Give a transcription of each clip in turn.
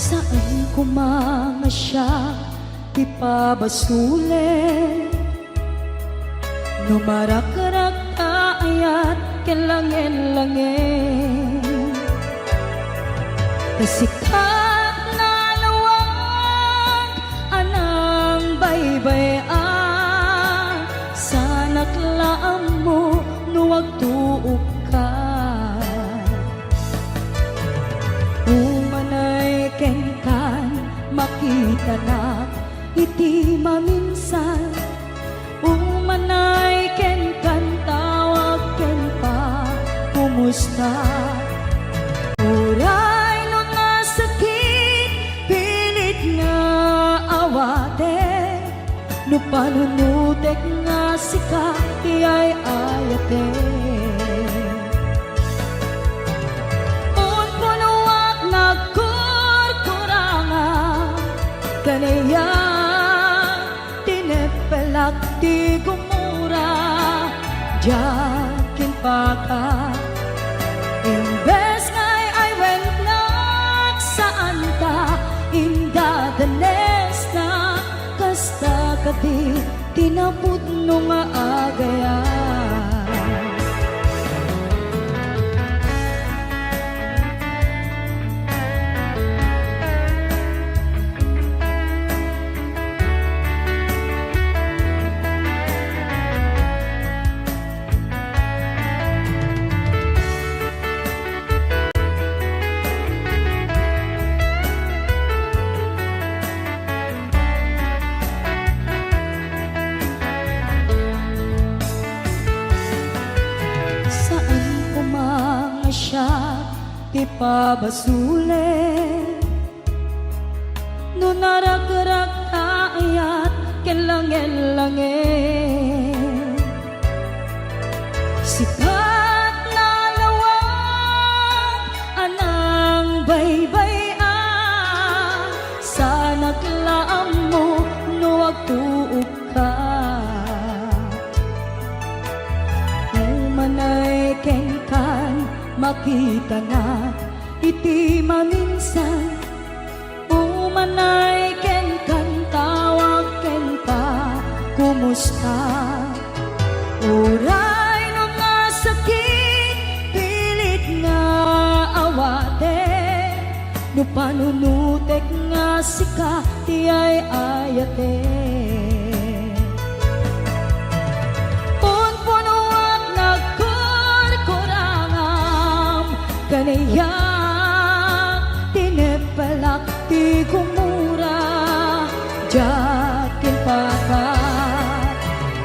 Saan ko mga siya ipabasulit? Numarak-rak ayat kelangin-langin, kasikat na lawag anang baybayan. Sana klaam mo nuwag tuog ka, umanay kenkan makita na iti maminsan. Umanay ken kan tawag ken pa kumusta. Uray no nga sakit pilit nga awate, no panunutek nga sika iyay ayate. Un punuak nagkurkuranga kanaya tinepelak di gumura jakin paka. Imbes ngay ay wennak saan ta inda danes na kasta kadi tinaput no nga agayan. Ipabasulit no narak-rak ayat kelangin-langin, sikat na lawag anang baybayan. Sana klaam mo nuwag tuog ka, umanay kenkan makita na iti maminsan. Umanay ken kan tawag ken pa kumusta. Uray no nga sakit pilit nga awate, no panunutek nga sika tiyay ayate. Punpunuak nagkurkurangam kanaya tinepelak ti gumura jakin paka.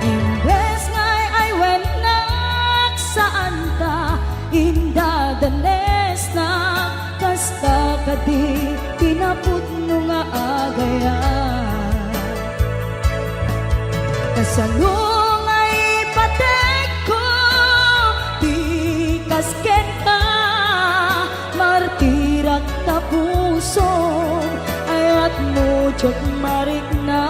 Imbes ngay ay wennak saan ta inda danes na kasta kadi tinaput no nga agayan. Kasalong ay patek ko di kasken ka, martirak tapuso ayat mo jak marik na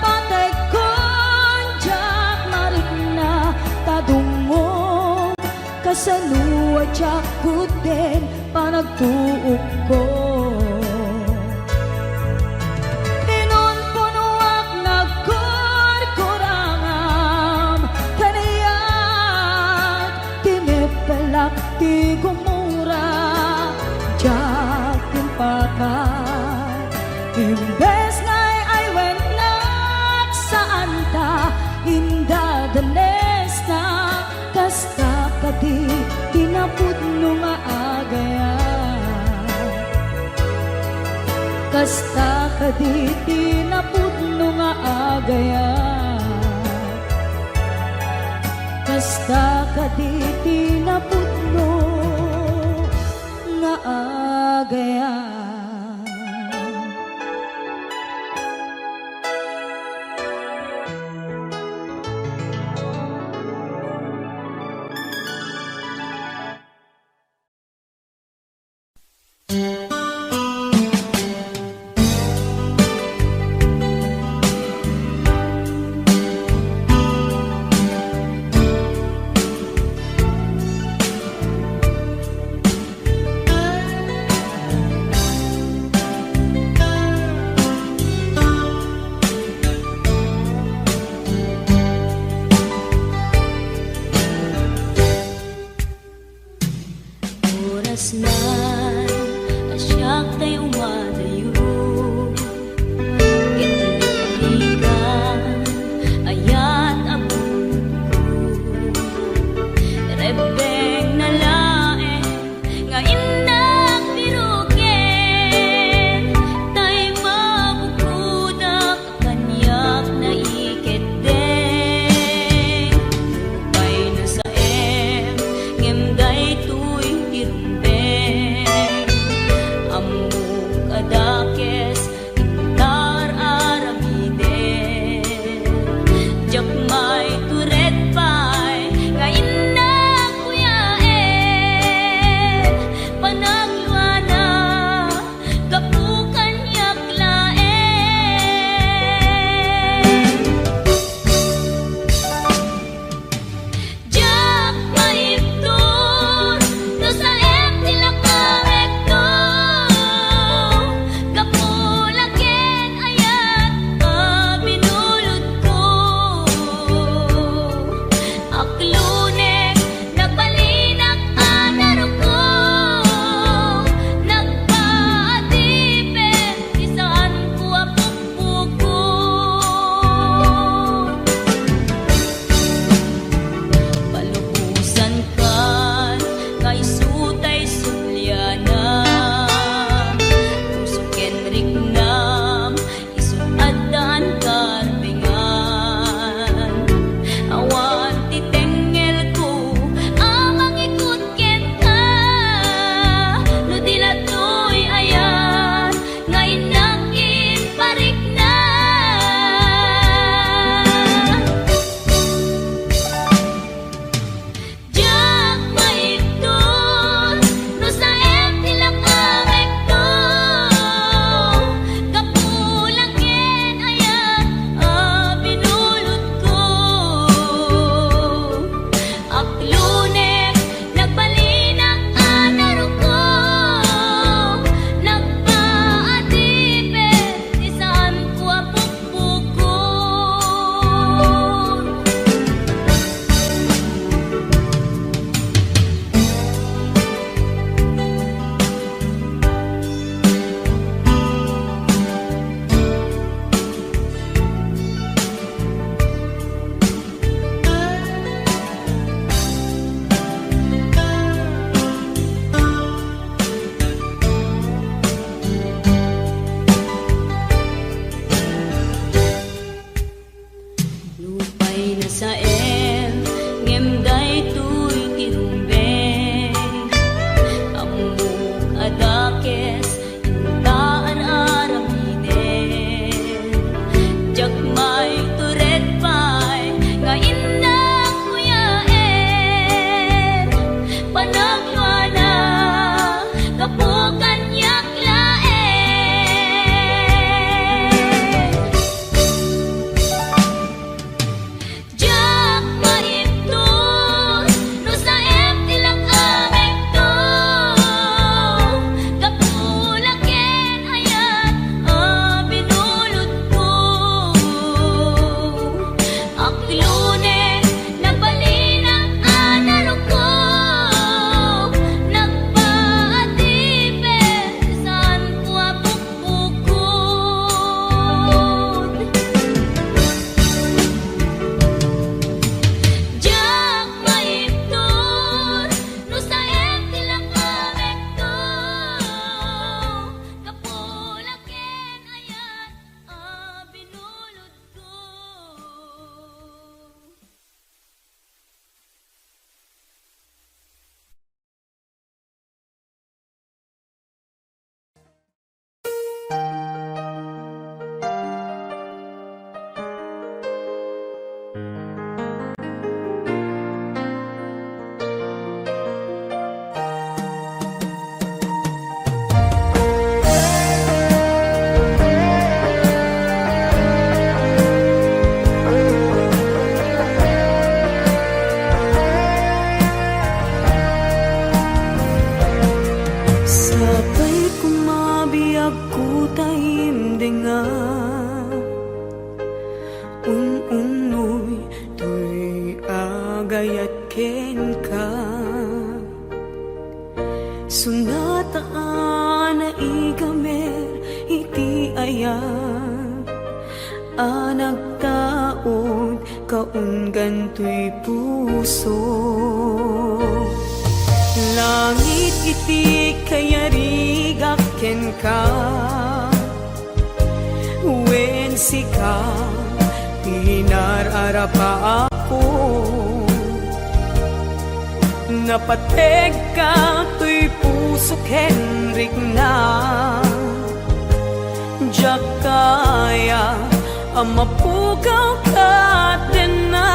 patay kon jak marik na tadungo kasaluwa jak kuten panagtuog ko. Pinunpunuak nagkurkurangam kanayat tinepelak ti gumura jakin pakat. Imbes ngay ay wennak saan ta inda danes na kasta kadi tinaput no nga agayan. Kasta kadi tinaput no nga agayan. Kasta kadi tinaput no nga agayan. Kasnan asyak tayo madayo Kitlikan ayat abun ko Rebeng na lae nga inak birukin Tay mabukudak kanyak na iketdeng Lupay na sa ngem day tuy irumbeng Amuk adakes intar arabiden Jakmay turet pay nga inak kuyaen Panagluana kapukan yaklaen Jak maiptur no sa tila kamekto Kapulaken ayat binulod ko Aklunek nagbalinak anaro ko Nagpaatipin isaan ko apupukon Palubusan kan kay sutay sulyana Pusuken rignam isuadan karbengan Awan titengel ko amang ikut ken ka No dilatoy ayan nga inakin parik na Jak maiptur no sa tila kamekto Kapulaken ayat binulod ko Aklunek nagbalinak anaro ko Nagpaatipin isaan ko apupukon Lupay na sa ngem day tuy irumbeng Amuk adakes intaan arabiden Jakmay turet pay nga inak kuyaen Panagluana kapukan yaklaen Jak maiptur no sa tila kamekto Kapulaken ayat binulod ko Aklunek nagbalinak anaro ko Nagpaatipin isaan ko apupukon Jak maiptur no sa tila kamekto Kapulaken ayat binulod ko Sunataan na igamer iti ayat nagtaod kaun gantoy puso. Langit iti kayarigak ken ka, wen sika pinararapa ako. Napateg ka to'y puso Henrik na diyak kaya amapugaw ka din na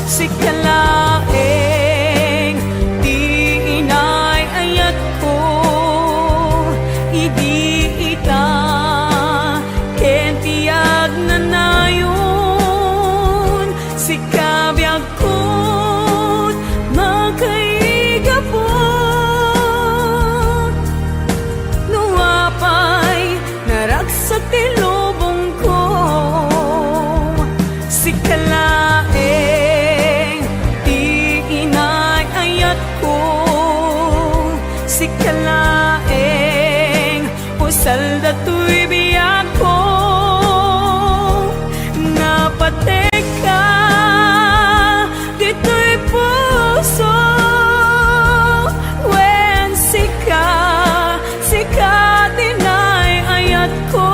sikalaeng di inay ayat ko idi ita ken tiyag na nayon sikabiyag ko magkaigapon nuapay naragsak ti lubong ko sikalaeng di inay ayat ko sikalaeng usal dato'y biyak ko napatek ka dito'y puso wen sika dinay ayat ko.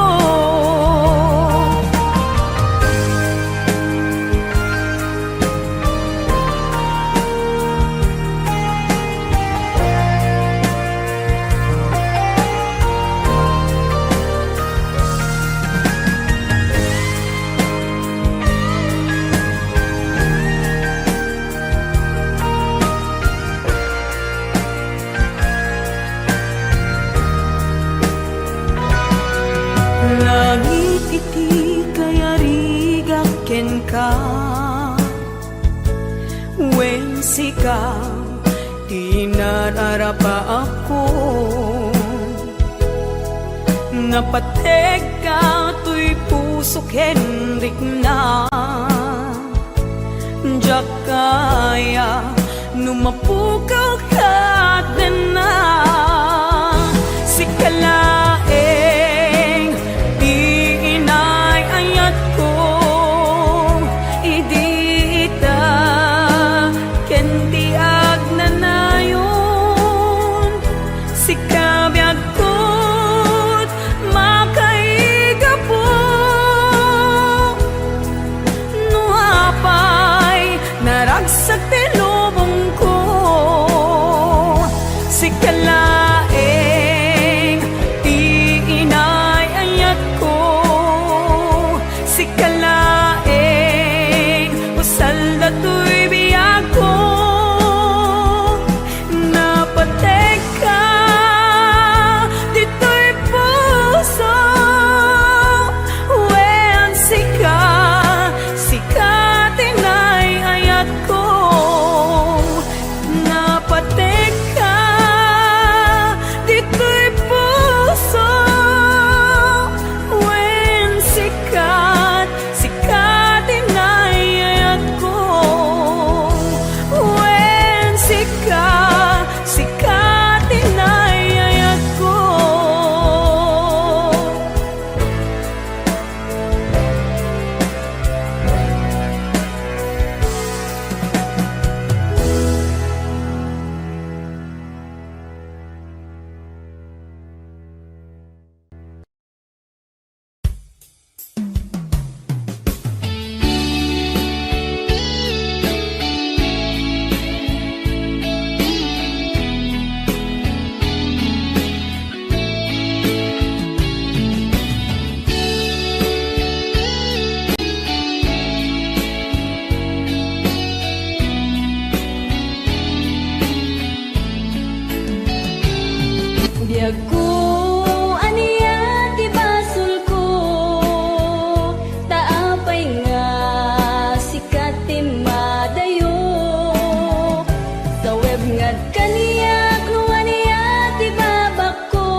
Langit iti kayarigak ken ka, wen sika di nararapa ako. Napateg ka to'y puso Henrik na diyak kaya numapukaw ka din na sikalaeng di inay ayat ko idi ita ken tiag na nayon sikabiyag ko't makaigapo nuapay naragsak ti lubong ko sikalaeng di inay ayat ko sikalaeng usal dato'y biyak ko napateg ka dito'y puso wen sika tinay ayat ko napateg ka dito'y puso wen sikat tinay ayat ko wen sikat tinay ayat ko. Biyag ko aniya ti basol ko taapay nga sikat ti madayo sa web ngad kaniyak no aniya ti babak ko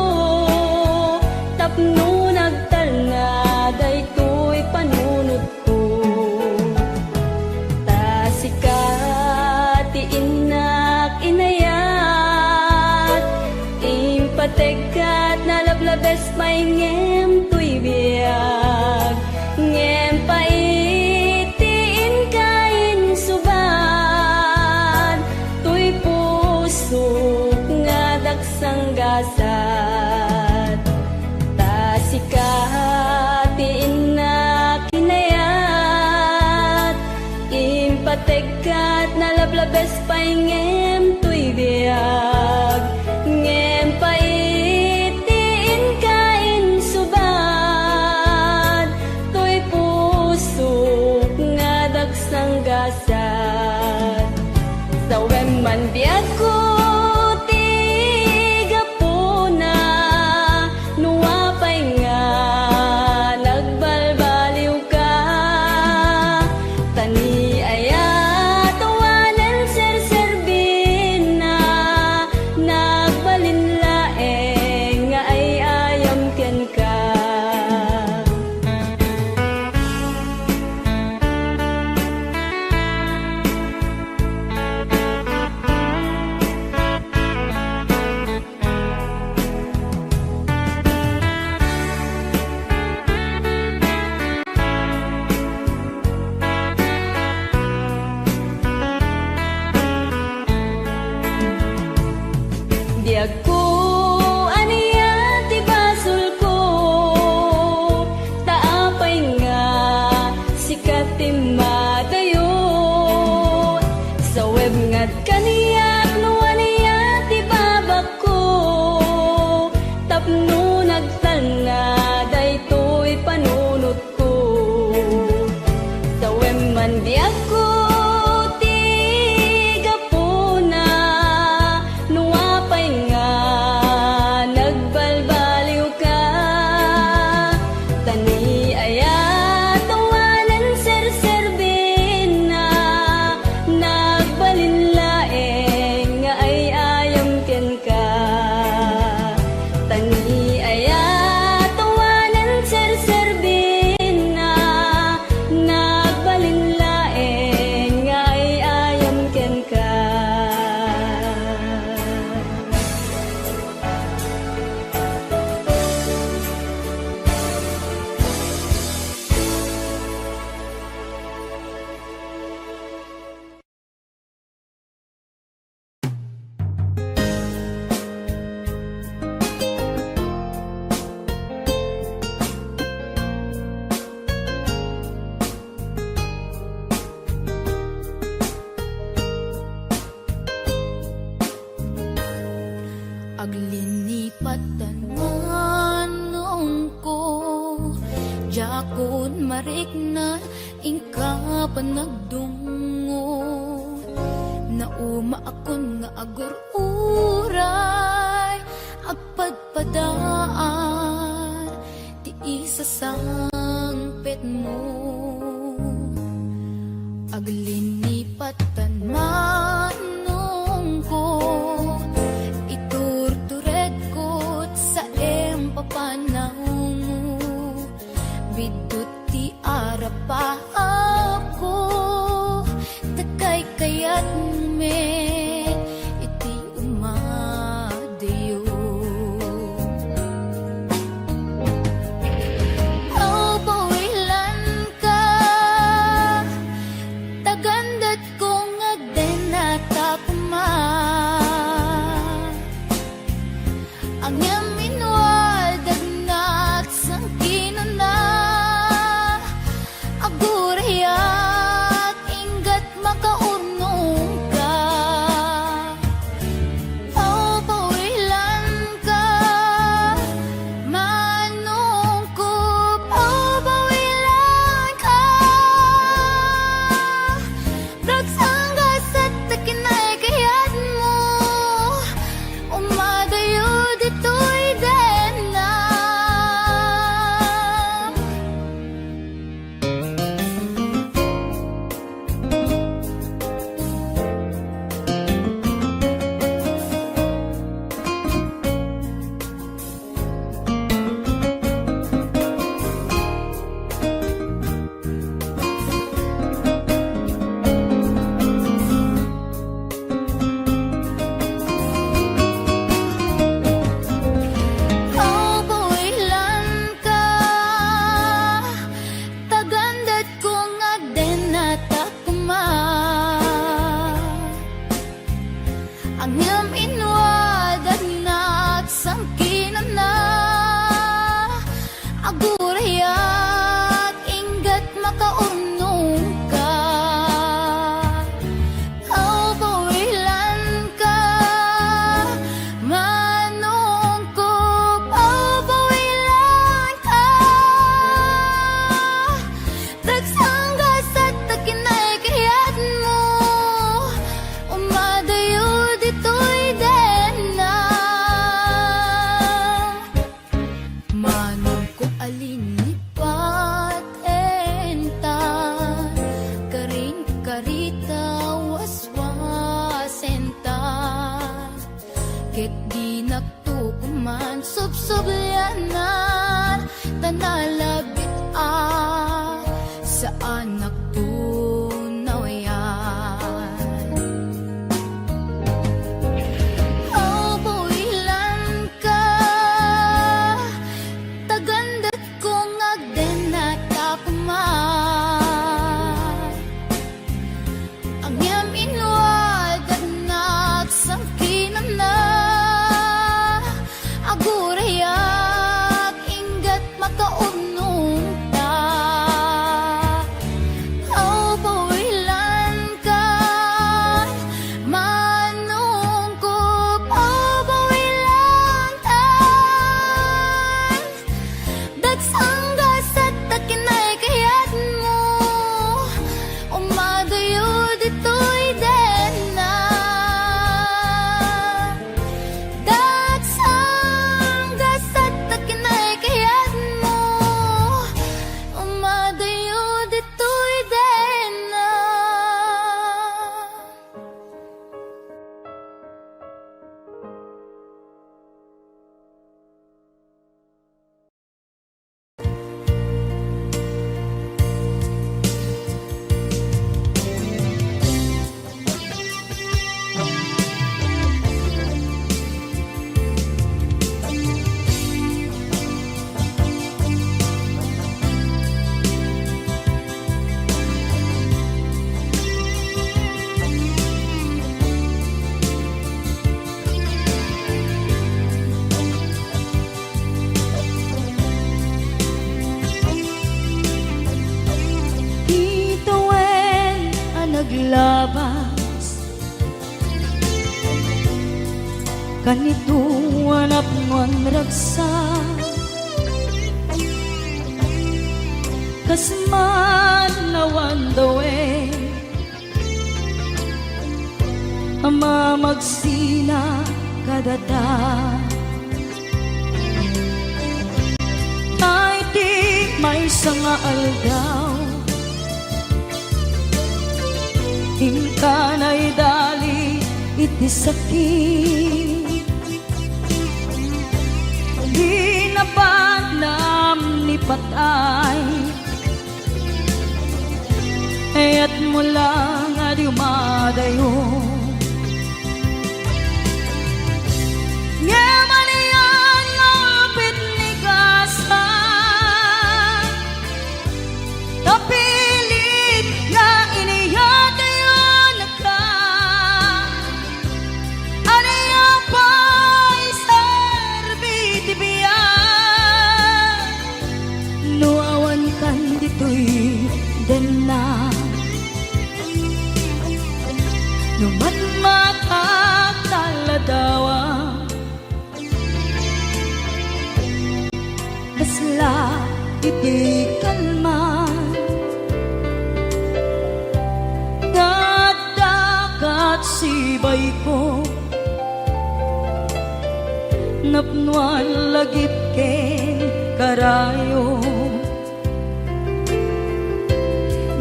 tapno nagtal nga daytoy panunod ko ta sikat ti inak inaya pategat na lablabes may ngem tuy biag ngem paitiin kain suban tuy pusok nga daksang gasat tasikatiin na kinayat impategat na lablabes pay ngem tuy biag ngem paitiin kain suban tuy pusok nga daksang gasat sawem man biag ko biag ko aniya ti basol ko taapay nga sikat ti madayo sa web ngat kaniyak no aniya ti babak ko tapno nagtalna daytoy panunot ko sa web man biag ko aglinipat manong ko jakon marik na ingka panagdungo nauma akon nga agur-uray agpadpadaan ti isa sangpet mo aglinipat manong ko papanahon bidot ti arapa ako takay kayat met iti umadayo aw pawilan ka tagandat kong agdenata ket di nagtukuman subsubyanan tanalabit sa anak tunaw yan. Oh, builan ka tagandat kong agden na takuman ang yam inwad at nagsangkinan na agurayak ingat makaunong ta. Oh, bawilan ka manungkop. Oh, bawilan tan dagsang gasat at kinay kayat mo umadayo dito'y den na dagsang gasat at kinay kayat mo umadayo dito'y den na. Ituwen ang naglabas kanito anak mo ang ragsa kasman nawan dawe ama magsina kadata ay di may sanga aldaw ingkanay dali iti sakit di nabanam ni patay at mula nga di umadayo ngaman iyan ngapit ni gasa tapilit nga iniyat ayon ka aniya pa'y serbiti biyan nuawan kan dito'y den na numatmatak taladawa kasla iti kalman dadakat sibay ko napnuan lagip ken karayo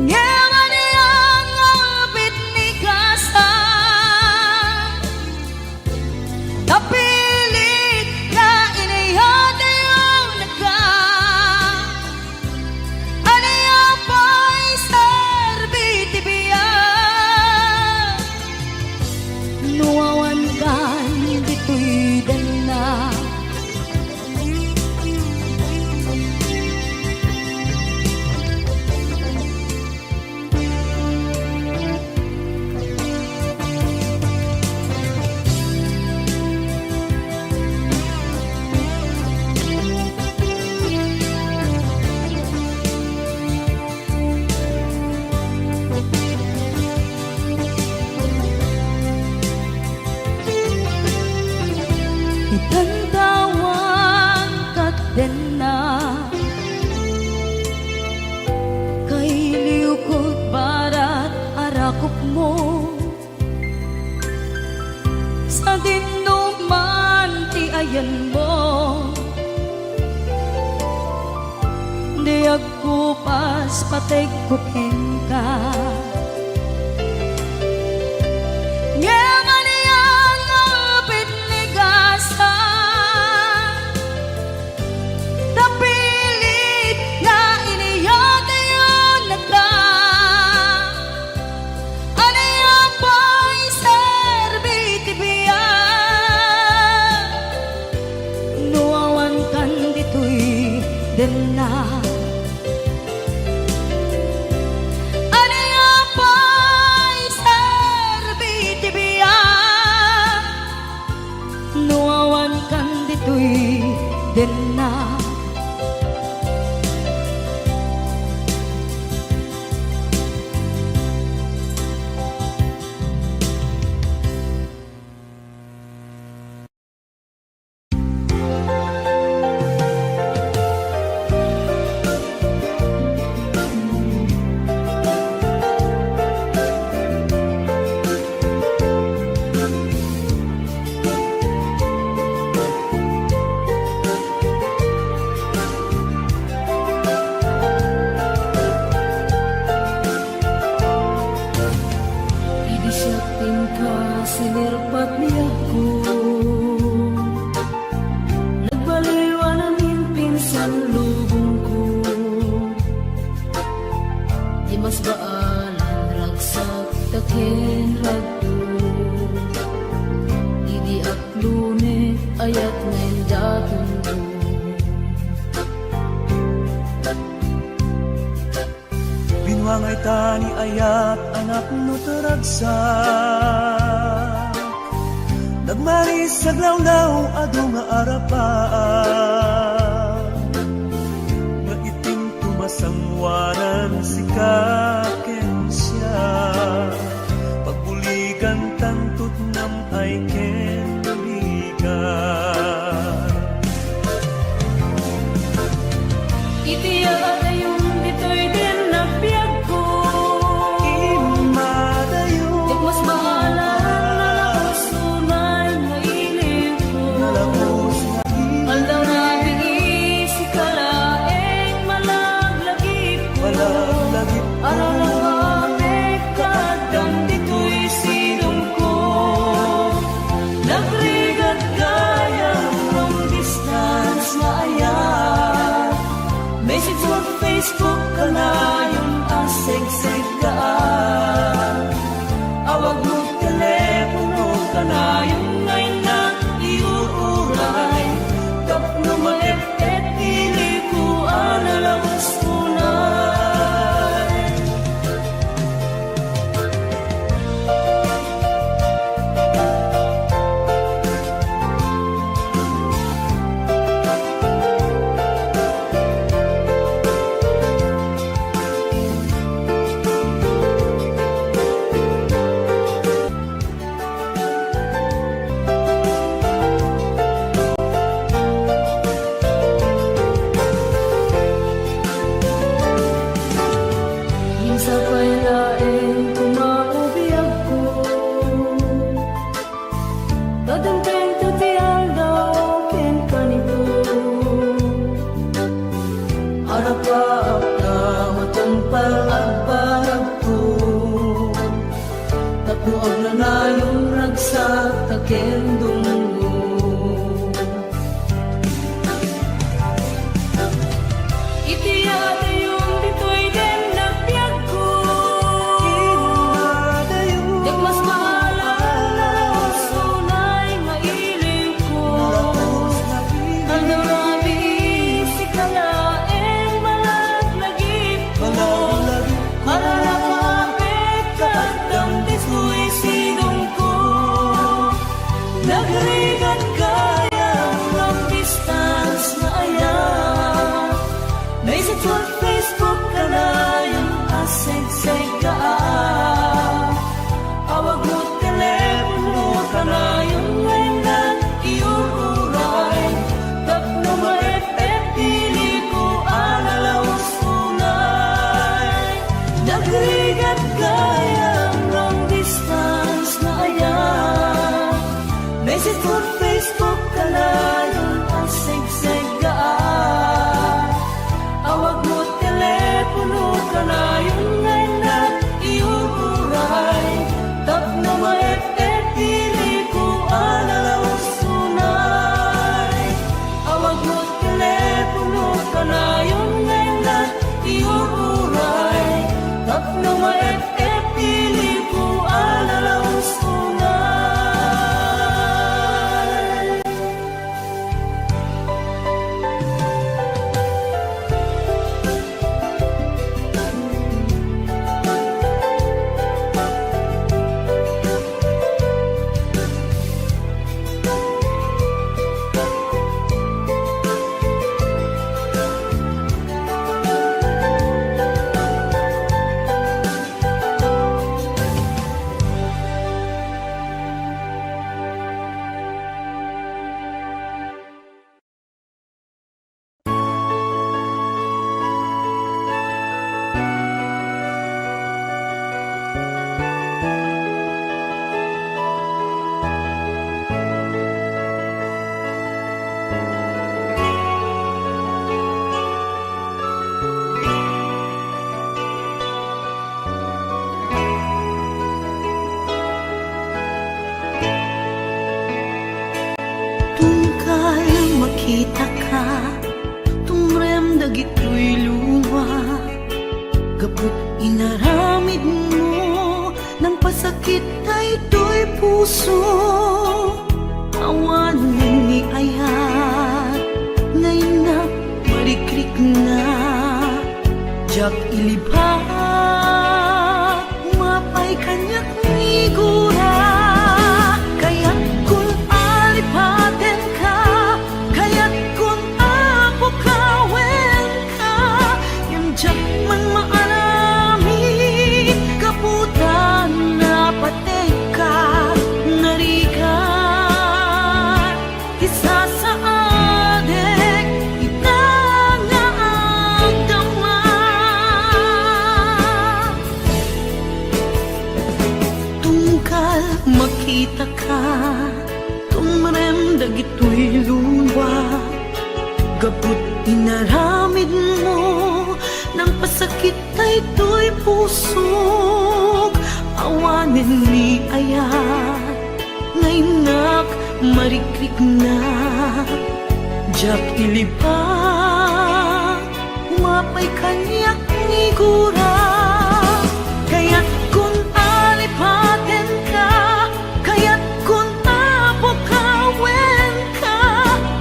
ngaman iyang ngapit ni gasa tapilit na iniyat ayong naga aniya pa'y serbiti biyan nuawan kan dito'y den na itantawan kat den na kay liukod barat arakop mo sa dinuman ti ayan mo di agkupas patay kupen ka ngaman iyang ngapit ni din na. Ano nga pa'y serbiti biya, nuawan kan dito'y din na. Sinirpat niya ko, nagbaliwa namin pinsan lubong ko. Di mas baalan ragsak takin ragdo, idi aklune ayat ngayon daton ko. Binwangay tani ayat anak no taragsak, nagmaris sa glawlaw ado nga arapaan, nga iting tumasangwanan si kaken siya, pagbuligan tantut nam ay ken buligan. Itiya yung dito'y din na biyag ko, Imadayo di mas baalan Facebook ka na yung asig-sig ka, awag mo telepono ka na yung ngayon na iuuray, tapno maet-et ili ko analawas tunay. Sa pailaing kumaubiyag ko, tadenteng tutiyang daw ken kanito, Arapaap na matumpal ang parang to, tapno ang nanayong ragsak taken dungo. itiya yung dito'y din na biyag ko, Imadayo di mas baalan na sunay nga iling ko. Tapos nabili Handa rabi si kalaeng malaglagip ko, Malaglagip ko. malalapapit kadang dito'y sidong ko. Nagrigat kaya ang distance na ayan, may sa Facebook ka na yung asig-sig ka, awag mo telepono ka na yung ngayon na iuuray, tapno maet-et ili ko analawas tunay. Nagrigat kaya ang distance na ayan, may sa Facebook ka na yung asig-sig ka, awag mo telepono ka na yung ngayon na iuuray, tapno maet-et ili ko analawas tunay. Awag mo telepono ka na yung ngayon na iuuray, tapno maet-et ili ko analawas tunay. makita ka, tumrem dagito'y luwa. Gapot inaramid mo, ng pasakit ay ito'y puso. Awan ni ayat, ngayon na marikrik na. Jak ilibak, mapay kanyak nigura. Kaya't kung alipaten ka, kaya't kung apukawen ka, yung jak man maalami, kaputan na patay ka, narigat, isa sa adek, itangaagdama. Tungkal makita ka, tumrem dagito'y luwa. Gapot inaramid mo, ng pasakit ay ito'y pusok. Awanin ni ayat, ngayon nak marikrik na. Jak ilibak, mapay kanyak nigura. Kaya't kung alipaten ka, kaya't kung apukawen ka,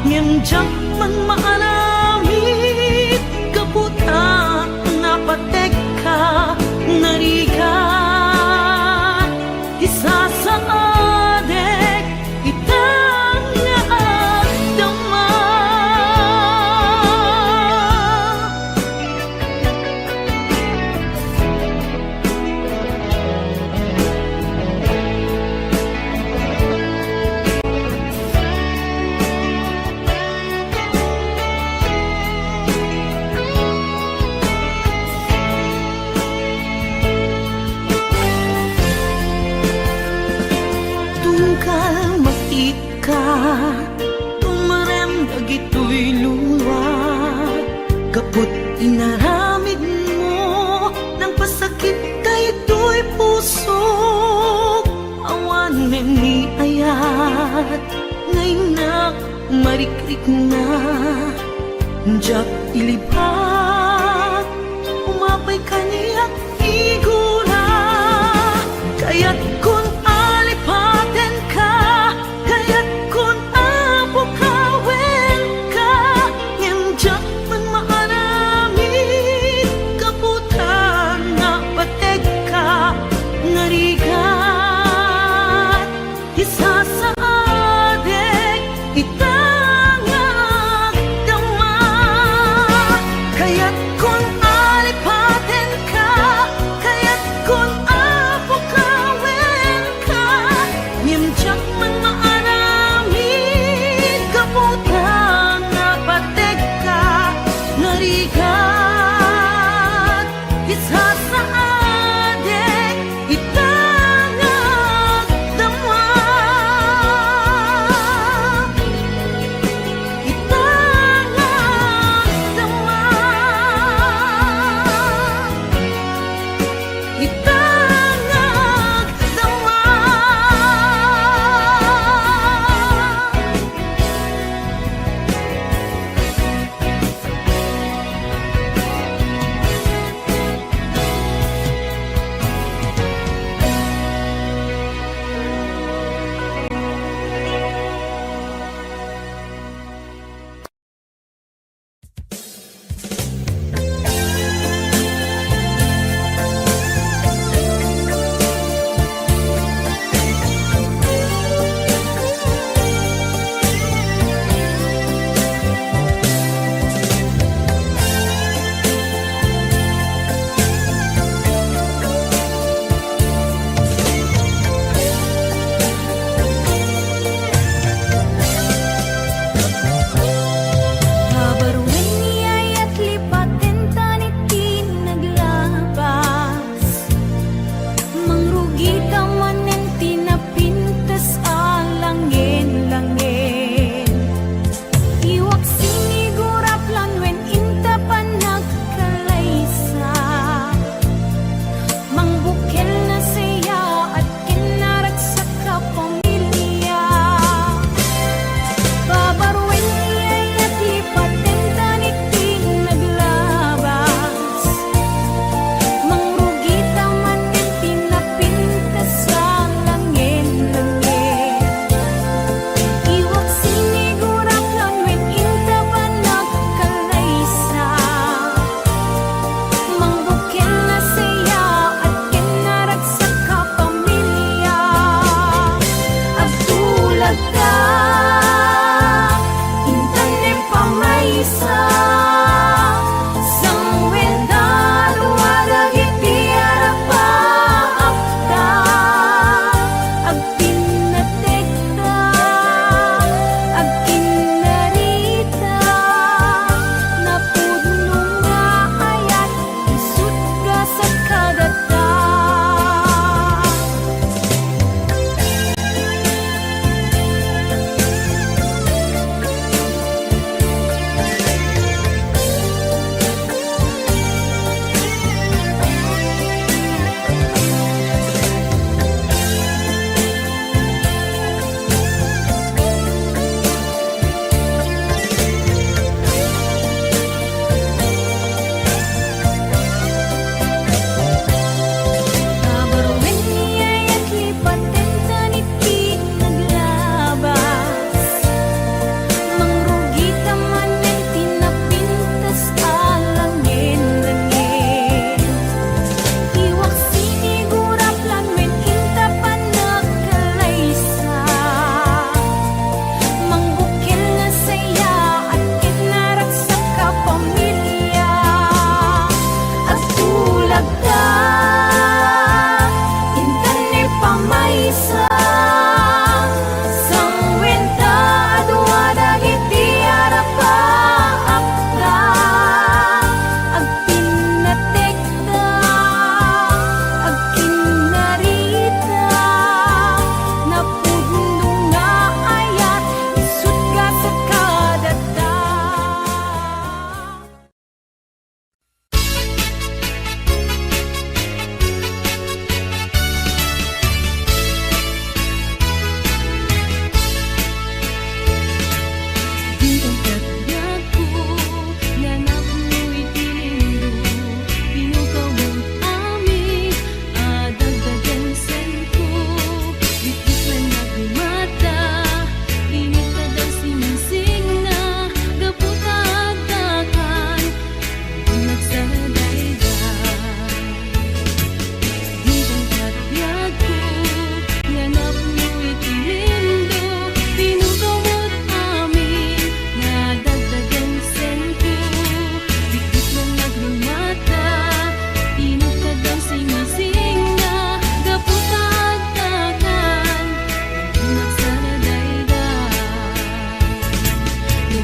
ngem jak man maalamit, kaputa napatek ka, narigat, isa sa adek, itangaagdama. Tungkal makita, tumarem dagito'y luwa. Kaput inaramid mo, ng pasakit ay ito'y pusok. Awanin ni ayat, ngayon nak marikrik na. Jak ilibak, umapay kaniyak igura. Kaya't kung alipaten ka, kaya't kung apukawen ka, ngem jak man maaramid, kaputan na pateg ka, narigat, isa sa adek, itangaagdama. Kaya't kung alipaten ka, kaya't kung apukawen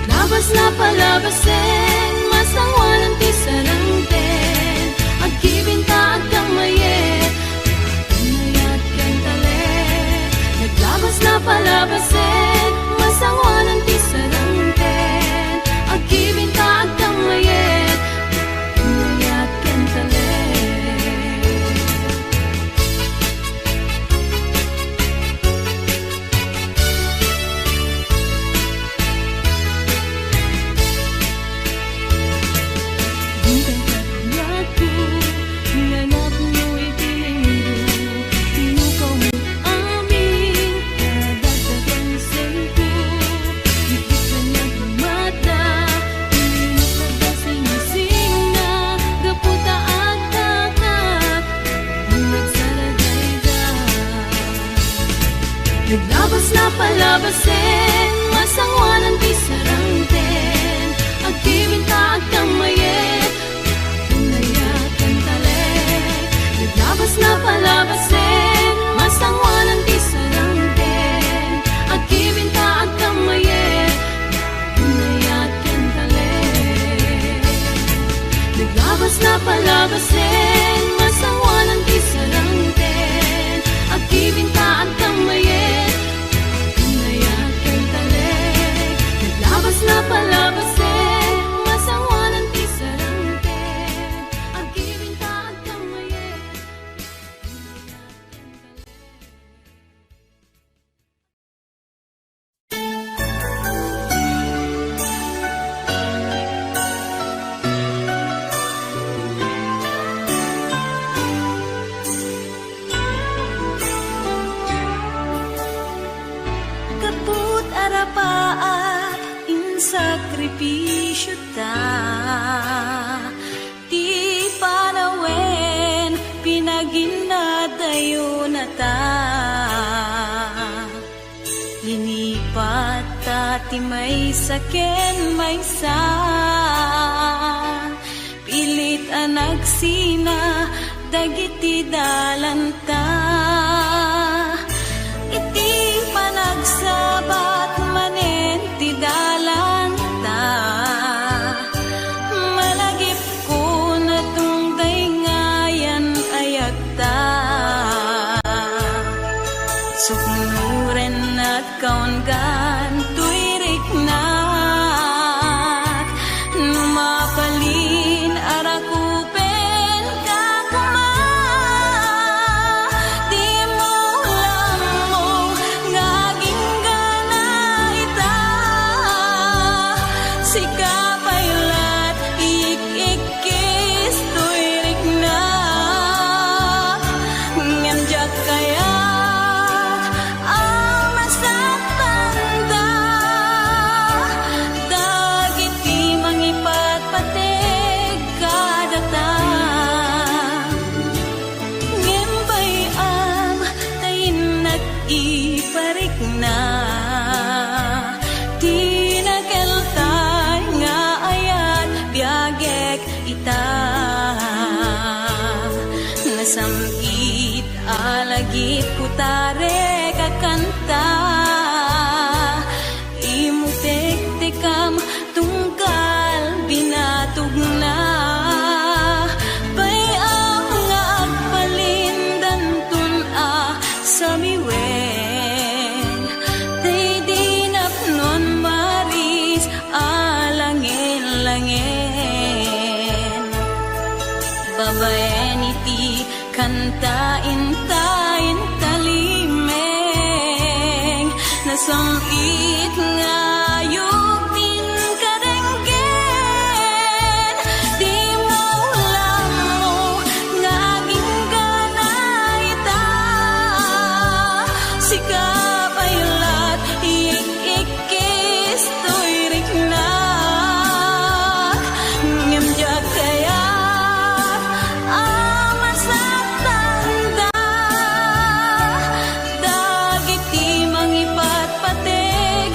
Naglabas na palabasin, masangwanan ti sarangten. Agkibinta at kamayet, pinayat ken talet. Naglabas na palabasin, masangwanan ti sarangten. Agkibinta at kamayet, pinayat ken talet. Bintang kanya ko, nanap mo'y pinindro. Tinukaw mo amin, kadagdagang sengko. Higit na nagmata, pininit na dasing-sing na. Gaputa at takat, nagsaladayda. Naglabas na palabasin, masangwanan ti sarangten. Agkibinta at kamayet, pinayat ken talet. Naglabas na palabasin, masangwanan ti sarangten. Agkibinta at kamayet, pinayat ken talet. Naglabas na palabasin, masangwanan ti sarangten. Agkibinta at kamayet, pinayat ken talet. Naglabas na palabasin, masangwanan ti sarangten. Agkibinta at kamayet, pinayat ken talet. Kaput arapaat in sakripisyo ta, ti panawen pinaginadayo na ta. Linipat ta ti may saken may sa, pilit anagsina dagiti dalanta. Iti panagsabat manen ti dalanta, malagip ko na tungday ngayan ayagta. Suknuren at kaungan tuirik na, numapalin arakupen kakuma. Di mo lamang ngaging gana ita, sikapaylat ikikis tuirik na. Nganjak kaya masatanda, dagiti mangipatpateg kadata. Ngembay am tayin nag-iparik na, tinakeltay nga ayat biagek ita. Nasamkit alagit kutare kakanta, imutek-tekam tungkal binatog na. Bayam nga agpalindan tun sa miwen, tay dinapnon maris alangin-langin. Babaen iti kantain tayin talimeng, nasamit nga yupin kadenggen. Di mo lamang ngaging gana ita, sikapaylat ikikis tuirik na. Ngemjak kaya masatanda, dagiti mangipatpateg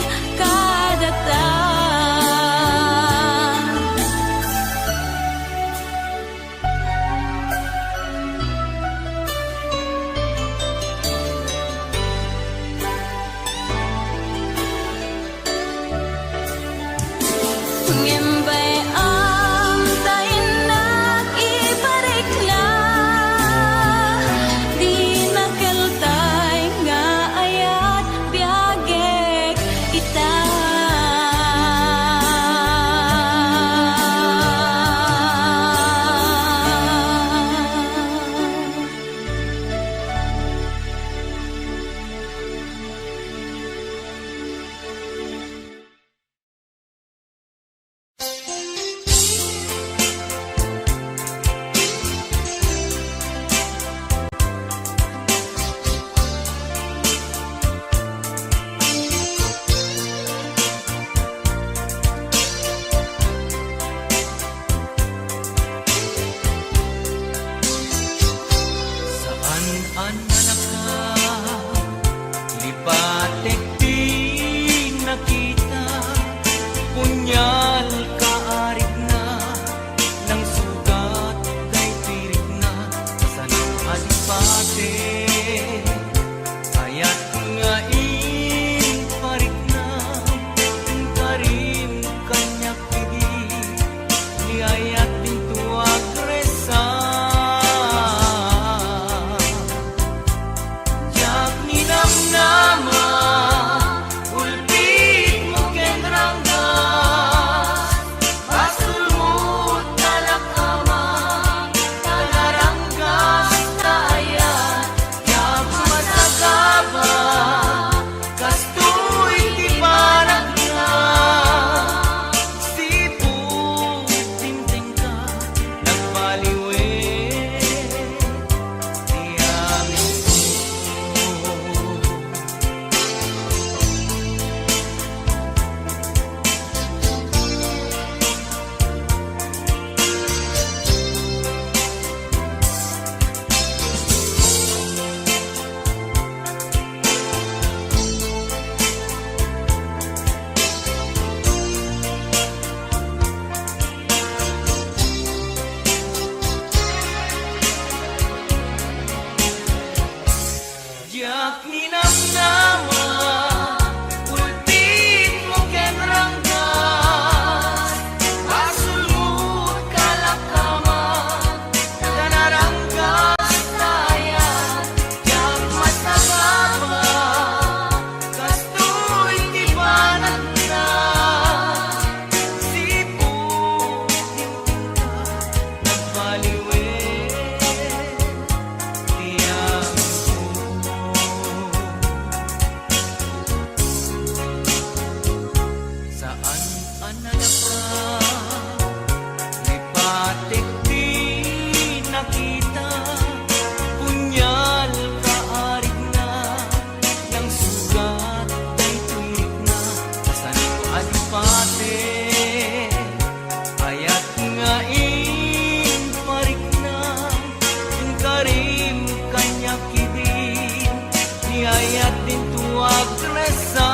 punyal kaarik na, ng sugat kay tirik na, sa nang alipate. Kaya't nga parik na, ang karim kanyak pigi, niyayat pintu agresa. Jak ninam nama, ulpit mo kenranggas, basul mo talakama, talaranggas tayan, yak masagaba, kastoy di parang na, sipu timting ka, nagbaliwe, diyamin ko. Jak ninam nama, ulpit mo kenranggas, basul mo kalakama, tanaranggas tayan, jak masagaba, kastoy di banat na, sipu timting ka, nagbaliwe, diyamin ko. Saan ananapa, lipatik di nakita, punyal kaarig na, ng sugat ay tuwik na, kasan ko alipate. Kaya't nga parik na, yung karim kanya kidin, niyayat din tuwag resa.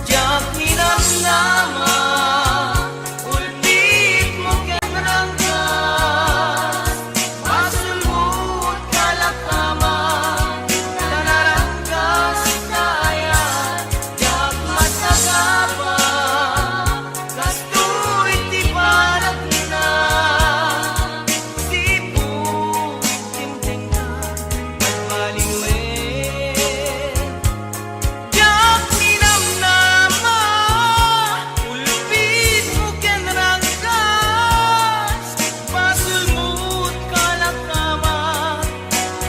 Jak ninam nama, ulpit mo kenranggas, basul mo kalakama, tanaranggas tayan, jak masagaba, kastoy di parang na, sipu timting ka, nagbaliwe. Jak ninam nama, ulpit mo kenranggas, basul mo kalakama,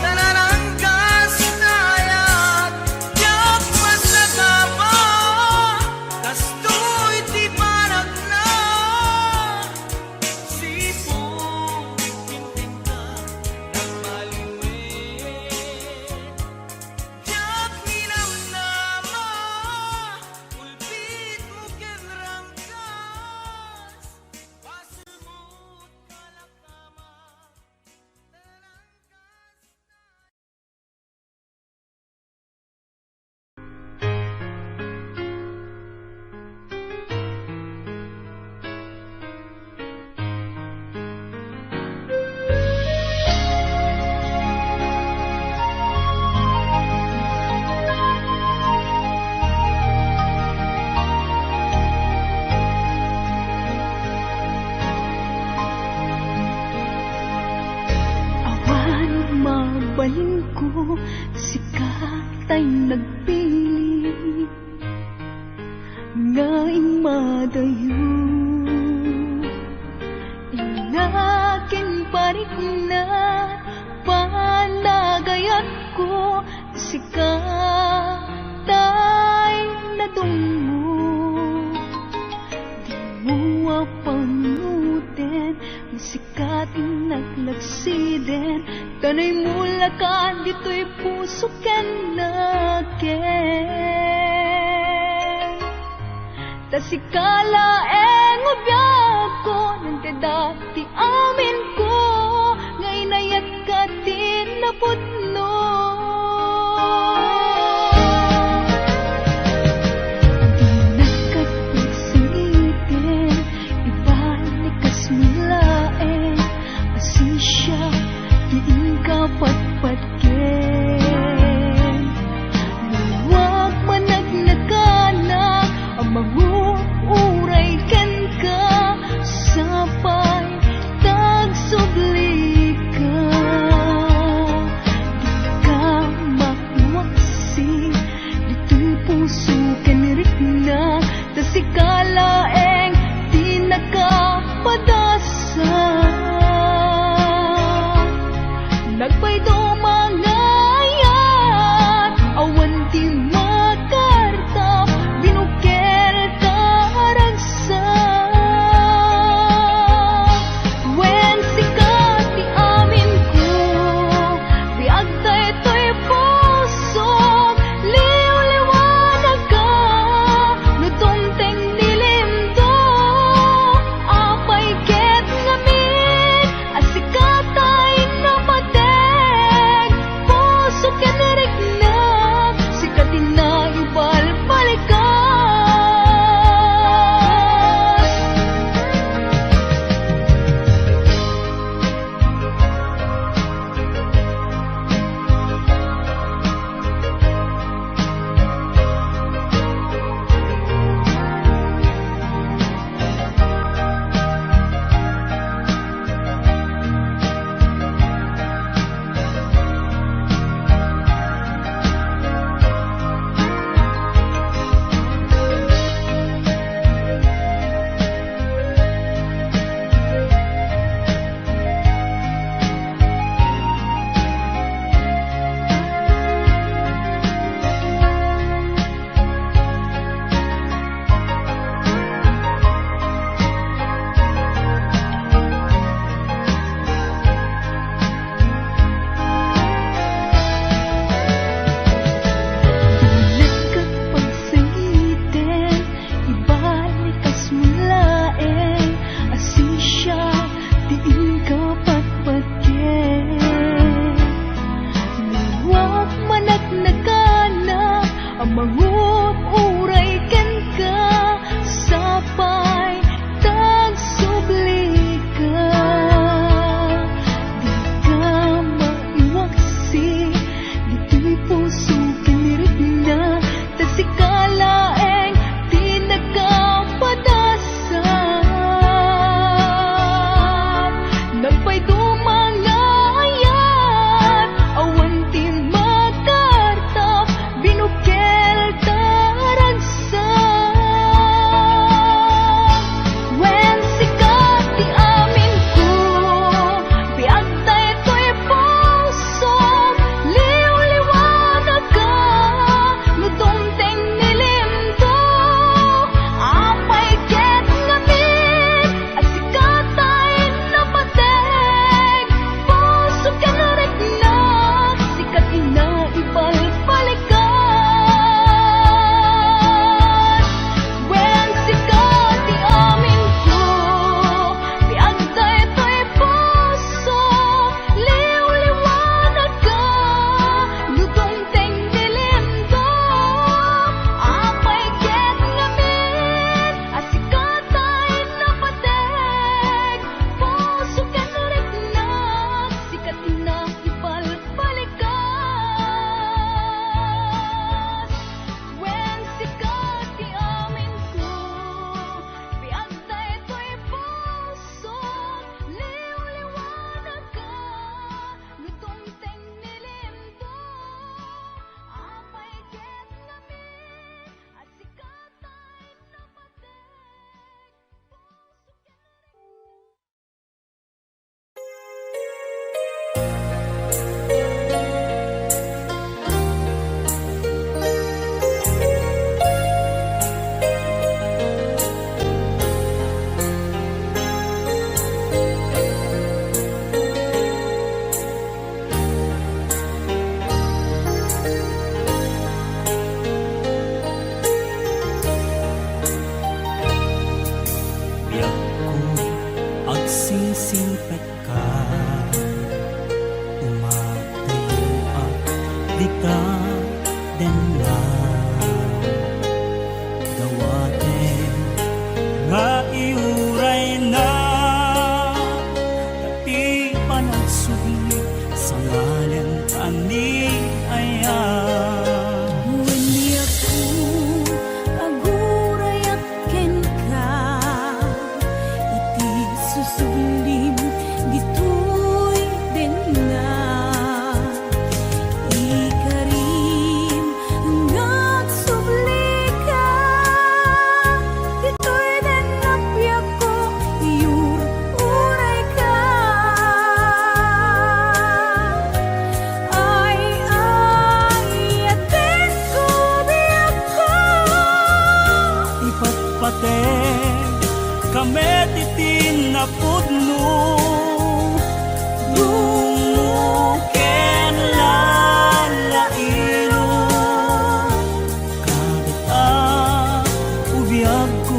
tanaranggas tayan, jak masagaba, kastoy di parang na, sipu timting ka, nagbaliwe. Jak ninam nama, ulpit mo kenranggas, basul mo kalakama, Awan mabalin ko, sikat ay nagpili, ngayon madayo. Inakin parik na, panagayat ko, sikat ay nadungo. Di mo apangutin, ang sikat naglagsiden, tanay mula ka, dito'y puso ken naken. Tasikala ngobiyag ko, nang kadati amin ko, ngay nayat ka din napudno. puso kanirikna tasikalaeng di nakapadasa nagpaydo mga ayat awan ti makarta binukel karagsa when sikat ti amin ko biag daytoy puso liw-liwanag ka no tumteng ni pate kami titin na pudno dumuken lalailo kagat ubiyag ko.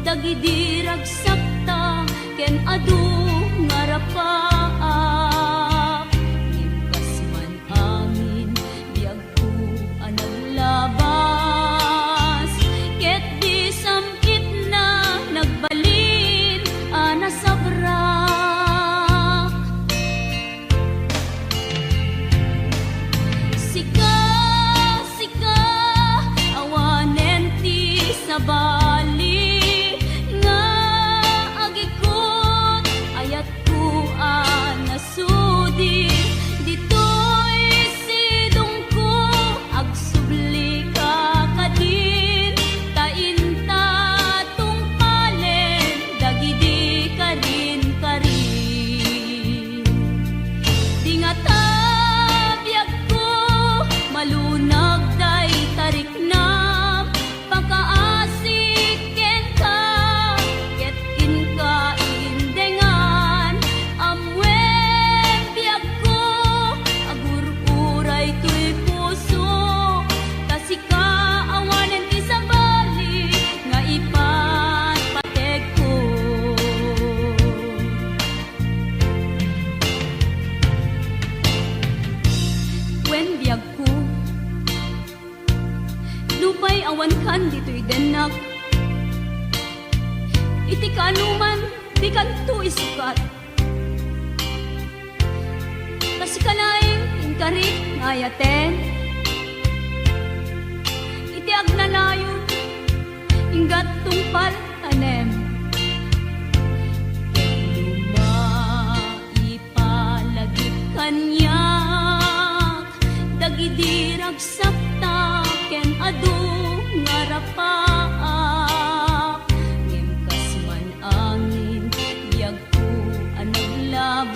Dagidirag sakta ken adu ngarapaak Ngimkas man angin biag ko anaglabas Ket di samkit na nagbalin ana sabrak Sika, sika awanen ti sabali Lupay awan kan dito'y denak Iti kanuman di kanto isukat Kasi kalaing inkarit ngayaten Iti agnanayon inggat tungpal tanem Lumaipalagit kanyak Dagidirag sakta ken adu ngarapaak Ngimkas man angin biag ko anaglabas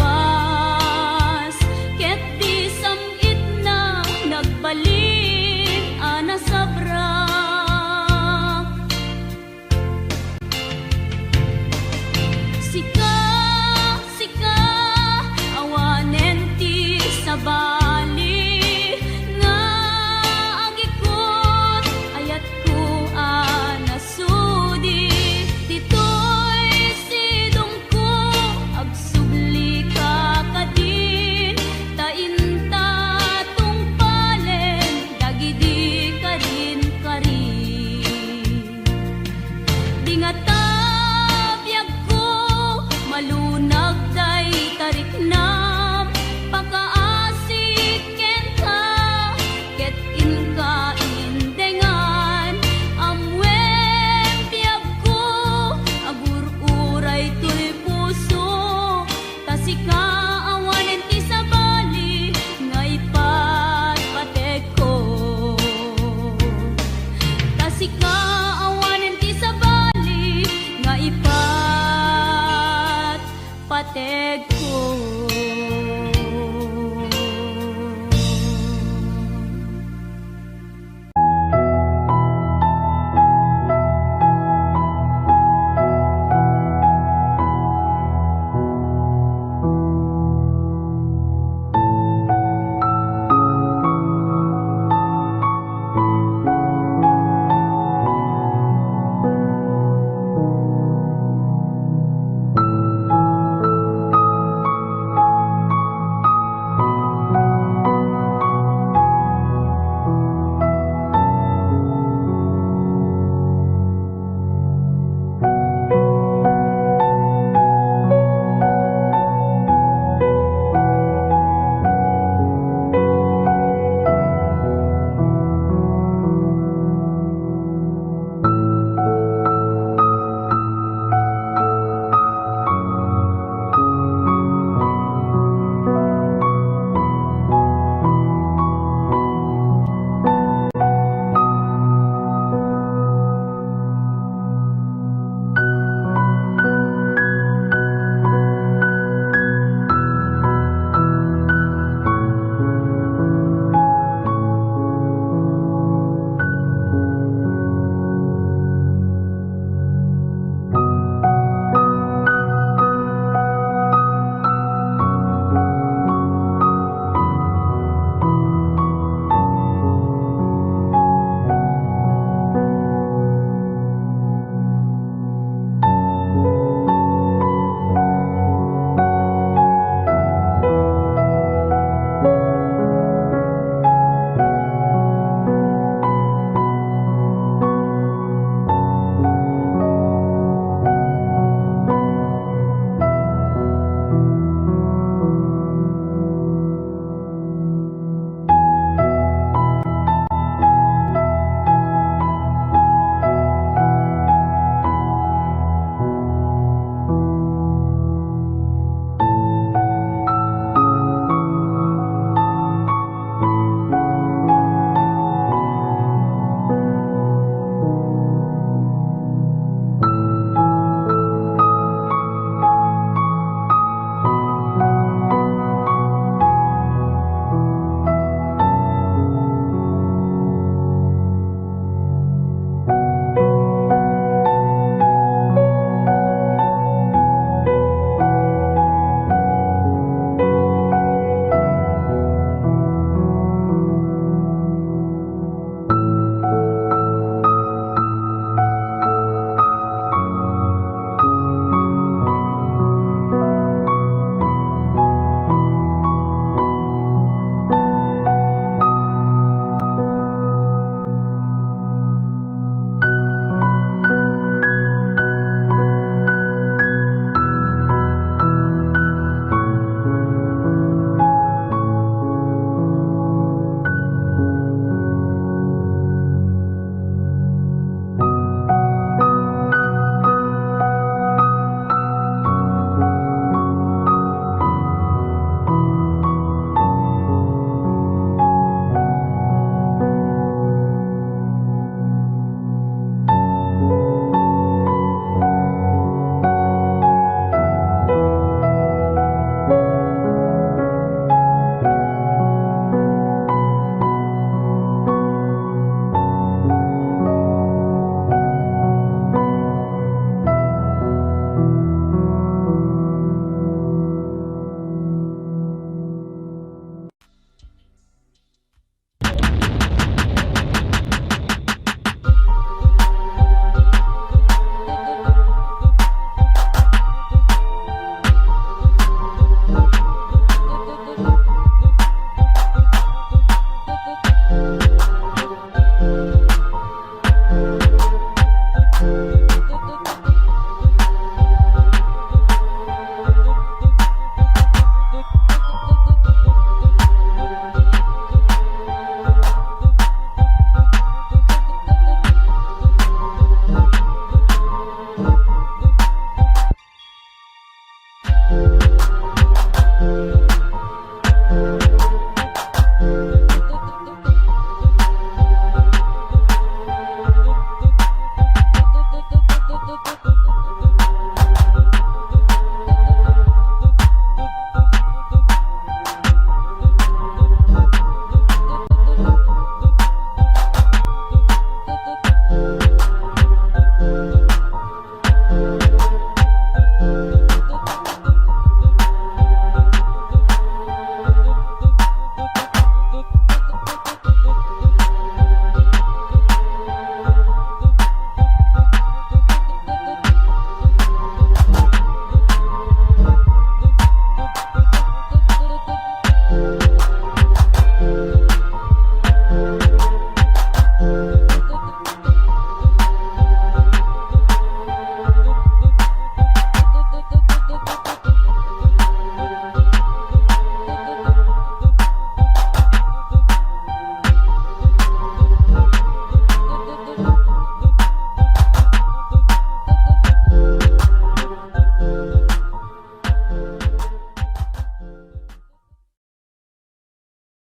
Ket di samit na nagbalin ana sabrak Ingatan